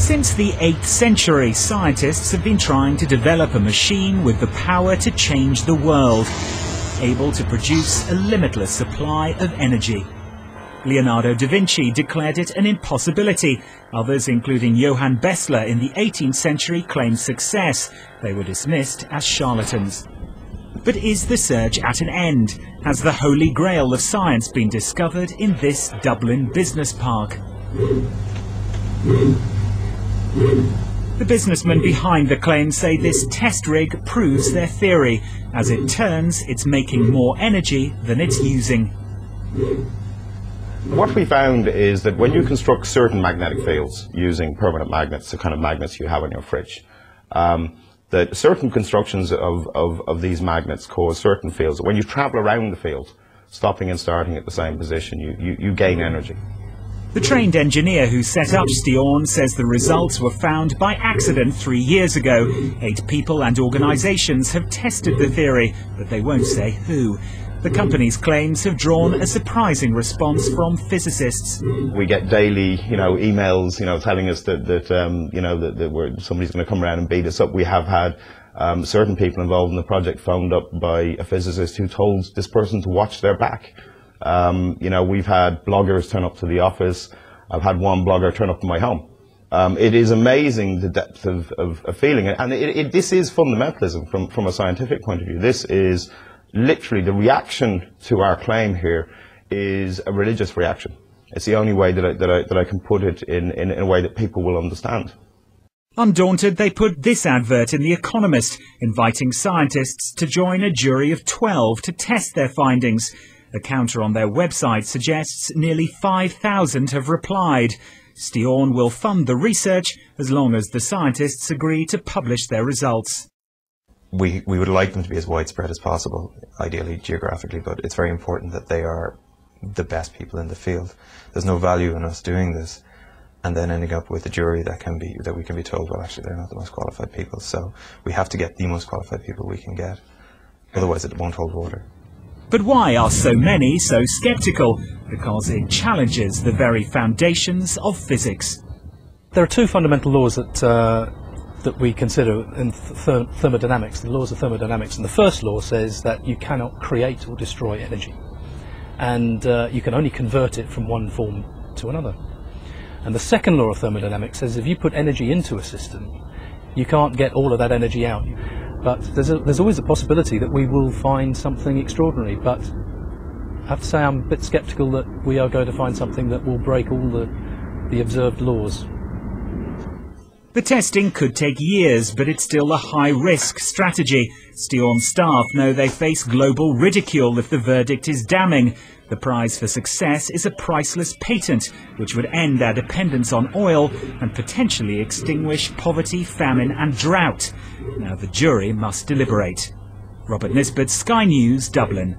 Since the 8th century, scientists have been trying to develop a machine with the power to change the world, able to produce a limitless supply of energy. Leonardo da Vinci declared it an impossibility. Others, including Johann Bessler in the 18th century, claimed success. They were dismissed as charlatans. But is the search at an end? Has the holy grail of science been discovered in this Dublin business park? The businessmen behind the claim say this test rig proves their theory. As it turns, it's making more energy than it's using. What we found is that when you construct certain magnetic fields using permanent magnets, the kind of magnets you have in your fridge, that certain constructions of these magnets cause certain fields. When you travel around the field, stopping and starting at the same position, you gain energy. The trained engineer who set up Steorn says the results were found by accident 3 years ago. 8 people and organisations have tested the theory, but they won't say who. The company's claims have drawn a surprising response from physicists. We get daily, emails, telling us that somebody's going to come around and beat us up. We have had certain people involved in the project phoned up by a physicist who told this person to watch their back. We've had bloggers turn up to the office. I've had one blogger turn up to my home. It is amazing the depth of feeling, and this is fundamentalism from a scientific point of view. This is literally the reaction to our claim here is a religious reaction. It's the only way that I can put it in a way that people will understand. Undaunted, they put this advert in The Economist, inviting scientists to join a jury of 12 to test their findings. A counter on their website suggests nearly 5,000 have replied. Steorn will fund the research as long as the scientists agree to publish their results. We would like them to be as widespread as possible, ideally geographically, but it's very important that they are the best people in the field. There's no value in us doing this and then ending up with a jury that we can be told, well, actually they're not the most qualified people. So we have to get the most qualified people we can get, otherwise it won't hold water. But why are so many so sceptical? Because it challenges the very foundations of physics. There are 2 fundamental laws that we consider in thermodynamics, the laws of thermodynamics. And the first law says that you cannot create or destroy energy. And you can only convert it from one form to another. And the second law of thermodynamics says if you put energy into a system, you can't get all of that energy out. But there's always a possibility that we will find something extraordinary. But I have to say I'm a bit sceptical that we are going to find something that will break all the observed laws. The testing could take years, but it's still a high-risk strategy. Steorn staff know they face global ridicule if the verdict is damning. The prize for success is a priceless patent, which would end our dependence on oil and potentially extinguish poverty, famine and drought. Now the jury must deliberate. Robert Nisbet, Sky News, Dublin.